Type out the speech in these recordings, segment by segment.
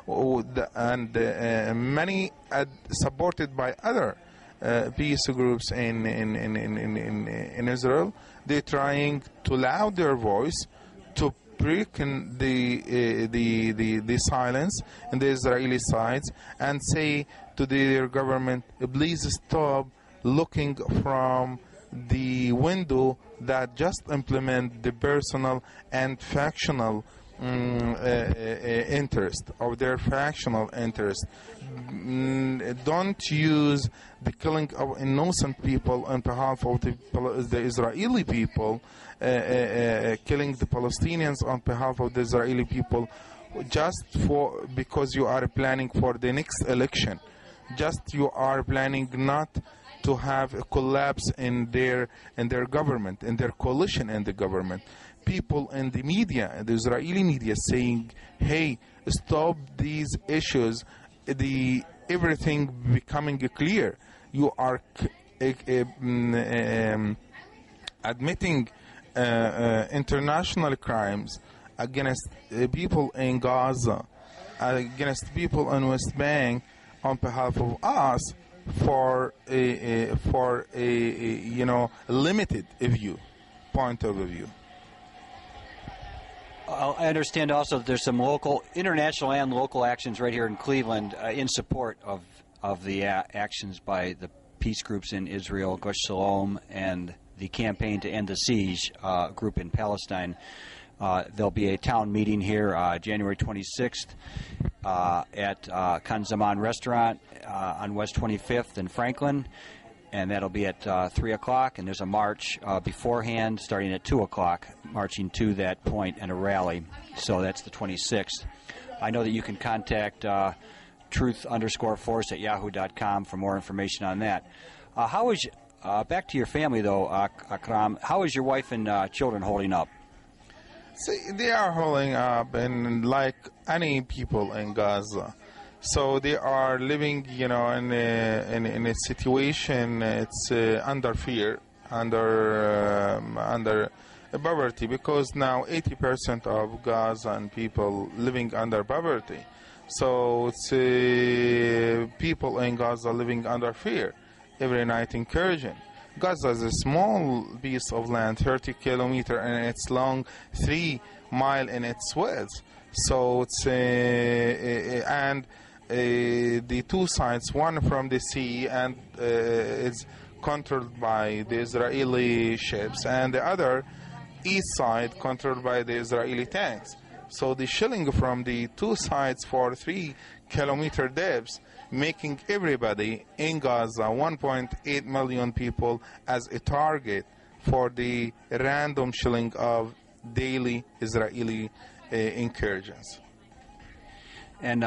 and many supported by other peace groups in Israel. They're trying to loud their voice to break the silence in the Israeli sides and say to their government, please stop looking from the window that just implement the personal and factional interest of their factional interest. Don't use the killing of innocent people on behalf of the Israeli people, killing the Palestinians on behalf of the Israeli people, just because you are planning for the next election. Just you are planning not to have a collapse in their government, in their coalition in the government. People in the media, the Israeli media, saying, "Hey, stop these issues." Everything becoming clear. You are admitting international crimes against people in Gaza, against people in West Bank, on behalf of us, for a limited point of view. I understand also that there's some international and local actions right here in Cleveland in support of the actions by the peace groups in Israel, Gush Shalom, and the Campaign to End the Siege group in Palestine. There'll be a town meeting here January 26th at Khan Zaman Restaurant on West 25th in Franklin, and that'll be at 3 o'clock, and there's a march beforehand starting at 2 o'clock, marching to that point, and a rally. So that's the 26th. I know that you can contact truth_force@yahoo.com for more information on that. Back to your family, though, Akram, how is your wife and children holding up? See, they are holding up, and like any people in Gaza. So they are living, in a situation. It's under fear, under poverty, because now 80% of Gazan people living under poverty. So it's people in Gaza living under fear every night, encouraging. Gaza is a small piece of land, 30 kilometers in its long, 3 miles in its width. So it's the two sides, one from the sea and it's controlled by the Israeli ships, and the other east side controlled by the Israeli tanks. So the shelling from the two sides for 3 kilometer depths, making everybody in Gaza, 1.8 million people, as a target for the random shelling of daily Israeli incursions. And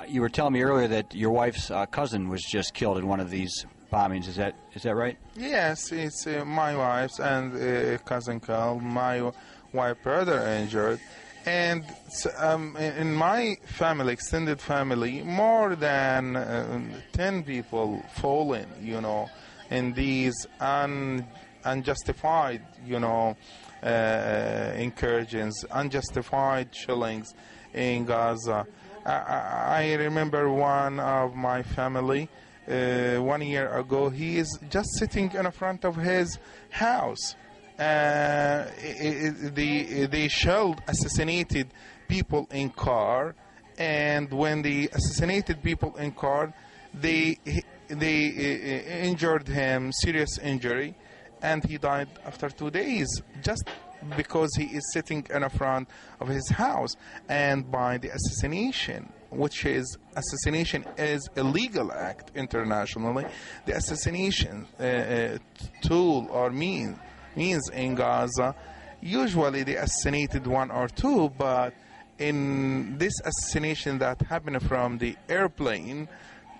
you were telling me earlier that your wife's cousin was just killed in one of these bombings. Is that right? Yes, it's my wife's and cousin killed. My wife's brother injured. And in my family, extended family, more than 10 people fallen, in these unjustified, incursions, unjustified killings in Gaza. I remember one of my family 1 year ago. He is just sitting in front of his house. They shelled assassinated people in car, and when they assassinated people in car, they injured him, serious injury, and he died after 2 days, just because he is sitting in front of his house. And by the assassination, assassination is a legal act internationally, the assassination tool or means in Gaza, usually they assassinated 1 or 2, but in this assassination that happened from the airplane,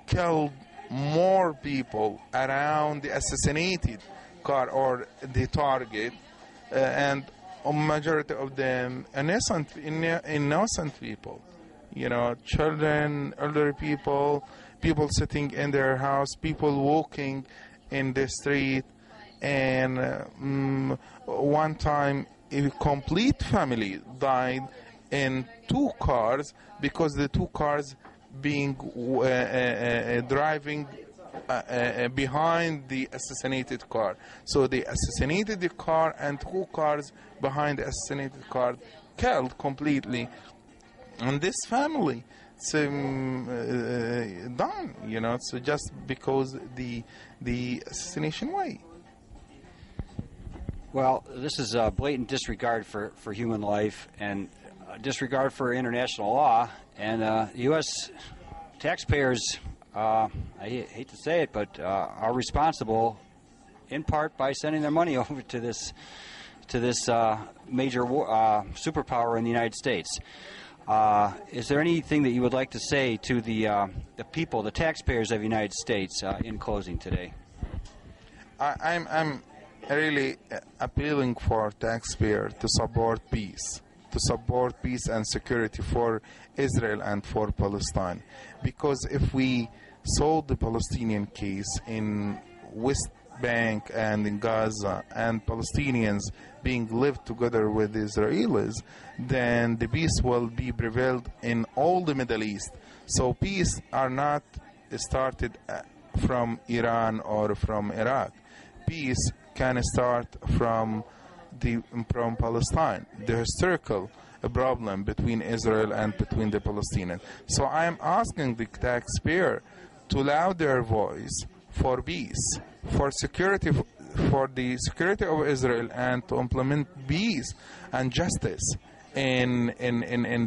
killed more people around the assassinated car or the target, and a majority of them innocent people, children, elderly people sitting in their house, people walking in the street. And one time a complete family died in 2 cars because the 2 cars being driving behind the assassinated car. So they assassinated the car, and 2 cars behind the assassinated car killed completely. And this family, it's done, so just because the assassination way. Well, this is a blatant disregard for human life and disregard for international law. And U.S. taxpayers, I hate to say it, but are responsible in part by sending their money over to this major superpower in the United States. Is there anything that you would like to say to the people, the taxpayers of the United States, in closing today? I'm really appealing for taxpayers to support peace and security for Israel and for Palestine. Because if we solve the Palestinian case in West Bank and in Gaza, and Palestinians being lived together with Israelis, then the peace will be prevailed in all the Middle East. So peace are not started from Iran or from Iraq. Peace can start from Palestine, the historical problem between Israel and between the Palestinians. So I am asking the taxpayer to allow their voice for peace, for security, for the security of Israel, and to implement peace and justice in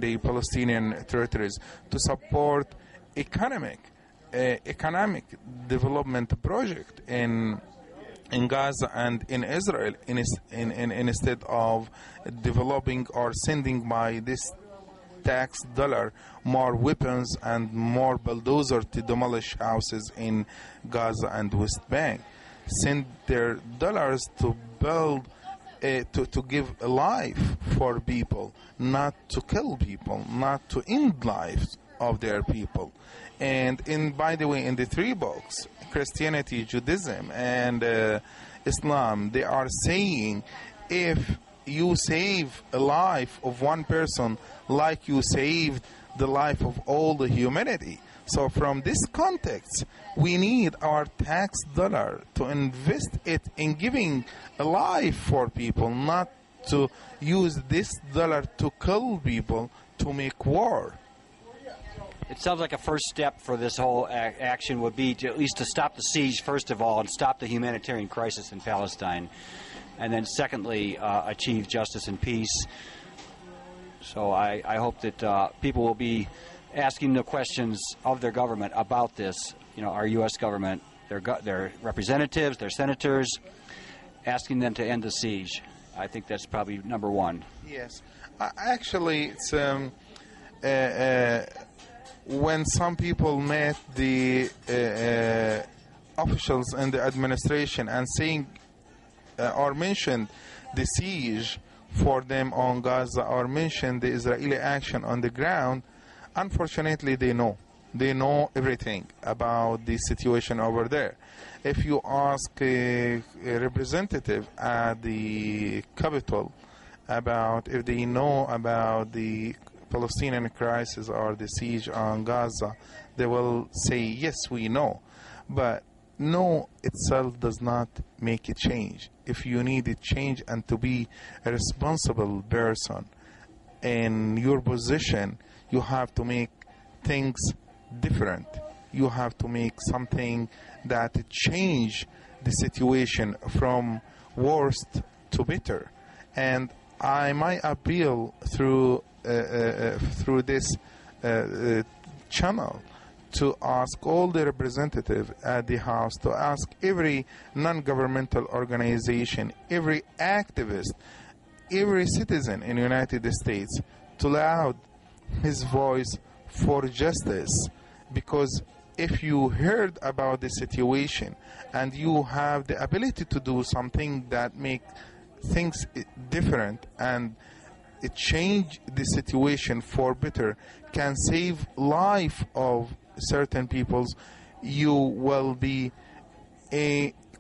the Palestinian territories, to support economic development project in Gaza and in Israel, instead of developing or sending by this tax dollar more weapons and more bulldozers to demolish houses in Gaza and West Bank. Send their dollars to build, to give a life for people, not to kill people, not to end lives of their people. And by the way, in the 3 books, Christianity, Judaism, and Islam, they are saying if you save a life of one person, like you saved the life of all the humanity. So from this context, we need our tax dollar to invest it in giving a life for people, not to use this dollar to kill people, to make war. It sounds like a first step for this whole action would be to at least to stop the siege, first of all, and stop the humanitarian crisis in Palestine. And then secondly, achieve justice and peace. So I hope that people will be asking the questions of their government about this, our U.S. government, their representatives, their senators, asking them to end the siege. I think that's probably number one. Yes. Actually, it's when some people met the officials in the administration and saying or mentioned the siege for them on Gaza, or mentioned the Israeli action on the ground, unfortunately they know everything about the situation over there. If you ask a representative at the Capitol about if they know about the Palestinian crisis or the siege on Gaza, they will say, yes, we know. But no itself does not make a change. If you need a change and to be a responsible person in your position, you have to make things different. You have to make something that change the situation from worst to better. And I might appeal through this channel to ask all the representatives at the House, to ask every non-governmental organization, every activist, every citizen in the United States to loud his voice for justice. Because if you heard about the situation and you have the ability to do something that make things different and it change the situation for better, can save life of certain peoples, you will be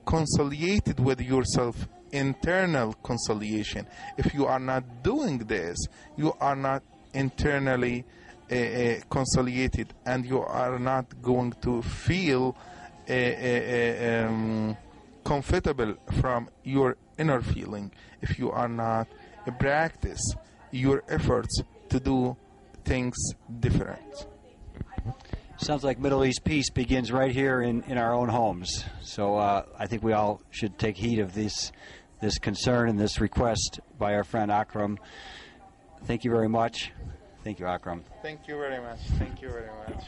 conciliated with yourself, internal conciliation. If you are not doing this, you are not internally consolidated, and you are not going to feel comfortable from your inner feeling if you are not practice your efforts to do things different. Sounds like Middle East peace begins right here in our own homes. So I think we all should take heed of this concern and this request by our friend Akram. Thank you very much. Thank you, Akram. Thank you very much. Thank you very much.